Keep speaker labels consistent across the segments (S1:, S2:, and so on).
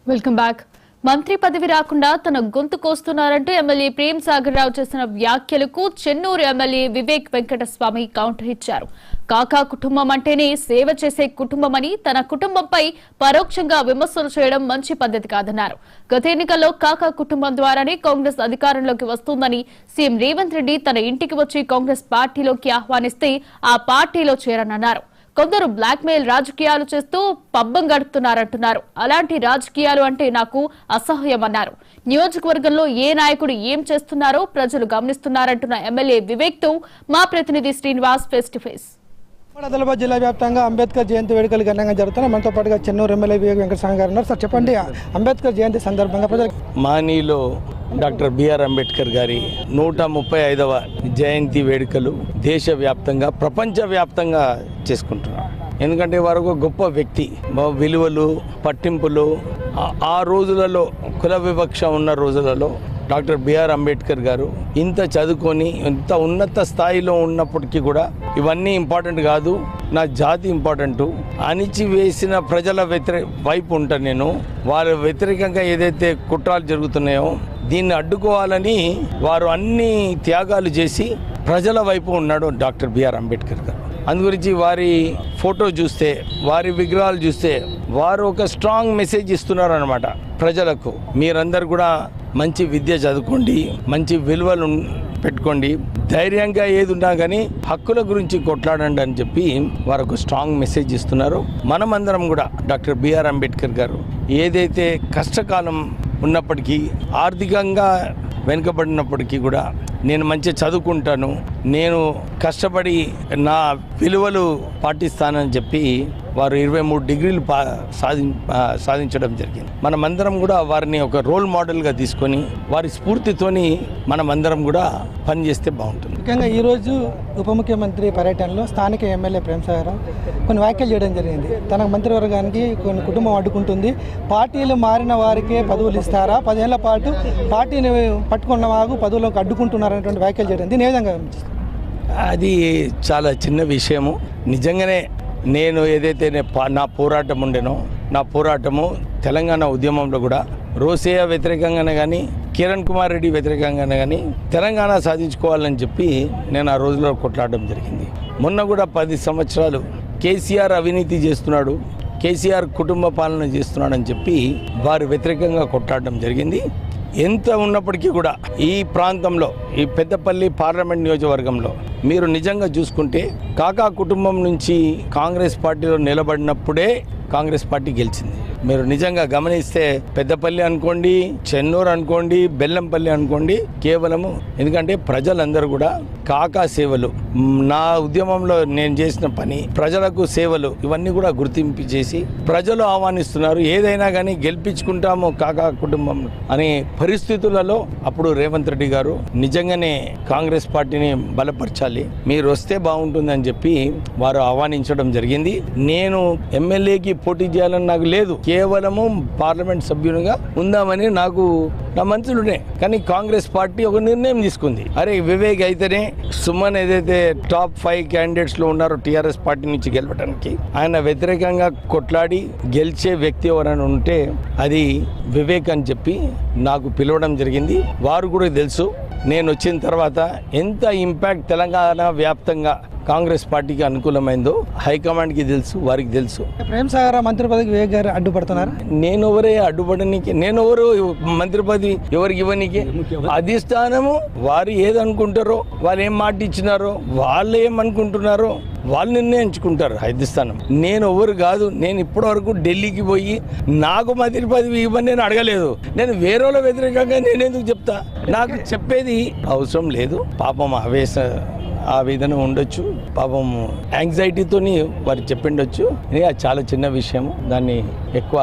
S1: Welcome back. మంత్రి పదవి రాకుండా తన గొంతు కోస్తున్నారంటూ ఎమ్మెల్యే ప్రేమ్ సాగర్ రావు చేసిన వ్యాఖ్యలకు చెన్నూరు ఎమ్మెల్యే వివేక్ వెంకటస్వామి కౌంటర్ ఇచ్చారు. కాకా కుటుంబం అంటేనే సేవ చేసే కుటుంబమని, తన కుటుంబంపై పరోక్షంగా విమర్శలు చేయడం మంచి పద్ధతి కాదన్నారు. గత ఎన్నికల్లో కాకా కుటుంబం ద్వారానే కాంగ్రెస్ అధికారంలోకి వస్తుందని, సీఎం రేవంత్ రెడ్డి తన ఇంటికి వచ్చి కాంగ్రెస్ పార్టీలోకి ఆహ్వానిస్తే ఆ పార్టీలో చేరనన్నారు. కొందరు బ్లాక్ మెయిల్ రాజకీయాలు చేస్తూ పబ్బం గడుపుతున్నారంటున్నారు. అలాంటి రాజకీయాలు అంటే నాకు అసహ్యమన్నారు. నియోజకవర్గంలో ఏ నాయకుడు ఏం చేస్తున్నారో ప్రజలు గమనిస్తున్నారంటున్న ఎమ్మెల్యే వివేక్ తో మా ప్రతినిధి Srinivas face to face.
S2: Adilabad జిల్లా వ్యాప్తంగా అంబేద్కర్ జయంతి వేడుకలు ఘనంగా జరుగుతున్నాయి. మనతో పాటుగా చెన్నూరు ఎమ్మెల్యే వివేక్ వెంకటస్వామి గారు ఉన్నారు. సార్ చెప్పండి, అంబేద్కర్ జయంతి సందర్భంగా ప్రజలు
S3: మానీలో డాక్టర్ బిఆర్ అంబేద్కర్ గారి 135వ జయంతి వేడుకలు దేశవ్యాప్తంగా ప్రపంచవ్యాప్తంగా చేసుకుంటున్నాం. ఎందుకంటే వారు ఒక గొప్ప వ్యక్తి, విలువలు పట్టింపులు ఆ రోజులలో కుల వివక్ష ఉన్న రోజులలో డాక్టర్ బిఆర్ అంబేద్కర్ గారు ఇంత చదువుకొని ఇంత ఉన్నత స్థాయిలో ఉన్నప్పటికీ కూడా ఇవన్నీ ఇంపార్టెంట్ కాదు, నా జాతి ఇంపార్టెంట్, అణిచివేసిన ప్రజల వైపు ఉంటాను నేను. వాళ్ళ వ్యతిరేకంగా ఏదైతే కుట్రాలు జరుగుతున్నాయో దీన్ని అడ్డుకోవాలని వారు అన్ని త్యాగాలు చేసి ప్రజల వైపు ఉన్నాడు డాక్టర్ బిఆర్ అంబేద్కర్ గారు. అందుగురించి వారి ఫోటో చూస్తే, వారి విగ్రహాలు చూస్తే వారు ఒక స్ట్రాంగ్ మెసేజ్ ఇస్తున్నారు అన్నమాట ప్రజలకు. మీరందరూ కూడా మంచి విద్య చదువుకోండి, మంచి విలువలు పెట్టుకోండి, ధైర్యంగా ఏది ఉన్నా కానీ హక్కుల గురించి కొట్లాడండి అని చెప్పి వారు ఒక స్ట్రాంగ్ మెసేజ్ ఇస్తున్నారు. మనమందరం కూడా డాక్టర్ బిఆర్ అంబేద్కర్ గారు ఏదైతే కష్టకాలం ఉన్నప్పటికీ, ఆర్థికంగా వెనుకబడినప్పటికీ కూడా నేను మంచిగా చదువుకుంటాను, నేను కష్టపడి నా విలువలు పాటిస్తానని చెప్పి వారు 23 డిగ్రీలు సాధించడం జరిగింది. మనమందరం కూడా వారిని ఒక రోల్ మోడల్గా తీసుకొని వారి స్ఫూర్తితోని మనమందరం కూడా పనిచేస్తే బాగుంటుంది.
S2: ముఖ్యంగా ఈరోజు ఉప ముఖ్యమంత్రి పర్యటనలో స్థానిక ఎమ్మెల్యే ప్రేమ్ సాగర్ రావు కొన్ని వ్యాఖ్యలు చేయడం జరిగింది. తన మంత్రివర్గానికి కొన్ని కుటుంబం అడ్డుకుంటుంది, పార్టీలు మారిన వారికే పదవులు ఇస్తారా, 10 ఏళ్ల పాటు పార్టీని పట్టుకున్న వారు పదవులకు అడ్డుకుంటున్నారనేటువంటి వ్యాఖ్యలు చేయడం, దీని ఏ విధంగా
S3: అది చాలా చిన్న విషయము. నిజంగానే నేను ఏదైతే నా పోరాటం ఉండేనో, నా పోరాటము తెలంగాణ ఉద్యమంలో కూడా రోసయ్య వ్యతిరేకంగానే కానీ, కిరణ్ కుమార్ రెడ్డి వ్యతిరేకంగానే కానీ తెలంగాణ సాధించుకోవాలని చెప్పి నేను ఆ రోజులో కొట్లాడడం జరిగింది. మొన్న కూడా 10 సంవత్సరాలు కేసీఆర్ అవినీతి చేస్తున్నాడు, కేసీఆర్ కుటుంబ పాలన చేస్తున్నాడని చెప్పి వారు వ్యతిరేకంగా కొట్లాడడం జరిగింది. ఎంత ఉన్నప్పటికీ కూడా ఈ ప్రాంతంలో, ఈ పెద్దపల్లి పార్లమెంట్ నియోజకవర్గంలో మీరు నిజంగా చూసుకుంటే కాకా కుటుంబం నుంచి కాంగ్రెస్ పార్టీలో నిలబడినప్పుడే కాంగ్రెస్ పార్టీ గెలిచింది. మీరు నిజంగా గమనిస్తే పెద్దపల్లి అనుకోండి, చెన్నూరు అనుకోండి, బెల్లంపల్లి అనుకోండి, కేవలము ఎందుకంటే ప్రజలందరూ కూడా కాకా సేవలు, నా ఉద్యమంలో నేను చేసిన పని, ప్రజలకు సేవలు, ఇవన్నీ కూడా గుర్తింపు చేసి ప్రజలు ఆహ్వానిస్తున్నారు. ఏదైనా కానీ గెలిపించుకుంటాము కాకా కుటుంబం అనే పరిస్థితులలో అప్పుడు రేవంత్ రెడ్డి గారు నిజంగానే కాంగ్రెస్ పార్టీని బలపరచాలి, మీరు వస్తే బాగుంటుందని చెప్పి వారు ఆహ్వానించడం జరిగింది. నేను ఎమ్మెల్యేకి పోటీ చేయాలని నాకు లేదు, కేవలము పార్లమెంట్ సభ్యునిగా ఉందామని నాకు నా మంత్రులునే. కానీ కాంగ్రెస్ పార్టీ ఒక నిర్ణయం తీసుకుంది, అరే వివేక్ అయితేనే సుమన్ ఏదైతే టాప్ 5 క్యాండిడేట్స్లో ఉన్నారో టీఆర్ఎస్ పార్టీ నుంచి గెలవడానికి, ఆయన వ్యతిరేకంగా కొట్లాడి గెలిచే వ్యక్తి ఎవరైనా ఉంటే అది వివేక్ అని చెప్పి నాకు పిలవడం జరిగింది. వారు కూడా తెలుసు నేను వచ్చిన తర్వాత ఎంత ఇంపాక్ట్ తెలంగాణ వ్యాప్తంగా కాంగ్రెస్ పార్టీకి అనుకూలమైందో హైకమాండ్కి తెలుసు, వారికి తెలుసు.
S2: ప్రేమ్ సాగర్ రావు మంత్రి పదవికి వివేక్ గారు అడ్డుపడుతున్నారు.
S3: నేను ఎవరే అడ్డుపడనీకి, నేను ఎవరు మంత్రి పదవి ఎవరికి ఇవ్వనీకి? అధిష్టానము వారు ఏదనుకుంటారో, వాళ్ళు ఏం మాట ఇచ్చినారో, వాళ్ళు ఏమనుకుంటున్నారో వాళ్ళు నిర్ణయించుకుంటారు అధిష్టానం. నేను ఎవరు కాదు. నేను ఇప్పటి వరకు ఢిల్లీకి పోయి నాకు మంత్రి పదవి ఇవ్వని నేను అడగలేదు. నేను వేరే వాళ్ళ వ్యతిరేకంగా నేనెందుకు చెప్తా? నాకు చెప్పేది అవసరం లేదు. పాపం ఆవేదన ఉండొచ్చు, పాపం యాంగ్జైటీతోని వారు చెప్పిండొచ్చు. ఇది చాలా చిన్న విషయం, దాన్ని ఎక్కువ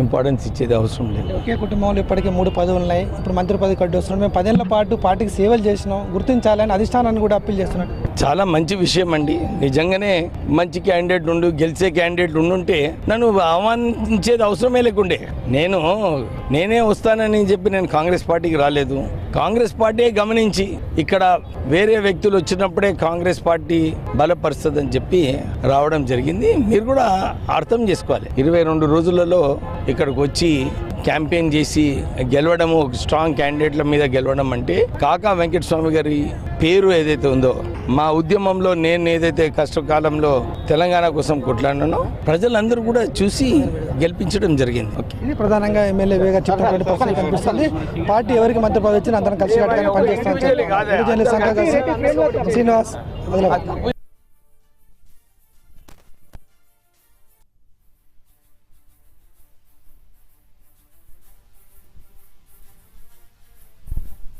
S3: ఇంపార్టెన్స్ ఇచ్చేది అవసరం లేదు.
S2: ఒకే కుటుంబంలో ఇప్పటికీ 3 పదవులు ఉన్నాయి, ఇప్పుడు మంత్రి పదవి కట్టు వస్తున్నాం, మేము 10 ఏళ్ల పాటు పార్టీకి సేవలు చేసినాం, గుర్తించాలని అధిష్టానాన్ని కూడా అప్పీల్ చేస్తున్నాడు.
S3: చాలా మంచి విషయం అండి. నిజంగానే మంచి క్యాండిడేట్ ఉండు, గెలిచే క్యాండిడేట్ ఉండుంటే నన్ను ఆహ్వానించేది అవసరమే లేకుండే. నేనే వస్తానని చెప్పి నేను కాంగ్రెస్ పార్టీకి రాలేదు. కాంగ్రెస్ పార్టీ గమనించి ఇక్కడ వేరే వ్యక్తులు వచ్చినప్పుడే కాంగ్రెస్ పార్టీ బలపరుస్తుందని చెప్పి రావడం జరిగింది. మీరు కూడా అర్థం చేసుకోవాలి, 22 రోజులలో ఇక్కడికి వచ్చి క్యాంపెయిన్ చేసి గెలవడము, ఒక స్ట్రాంగ్ క్యాండిడేట్ల మీద గెలవడం అంటే కాకా వెంకటస్వామి గారి పేరు ఏదైతే ఉందో, మా ఉద్యమంలో నేను ఏదైతే కష్టకాలంలో తెలంగాణ కోసం కొట్లాడినానో ప్రజలందరూ కూడా చూసి గెలిపించడం జరిగింది. ఓకే,
S2: ఇది ప్రధానంగా ఎమ్మెల్యే వేగా చెప్పినటువంటి పరిస్థితి కనిపిస్తుంది. పార్టీ ఎవరికి మంత్రి పదవి వచ్చినా అందరం కలిసి పనిచేస్తాం. శ్రీనివాస్, ఆదిలాబాద్.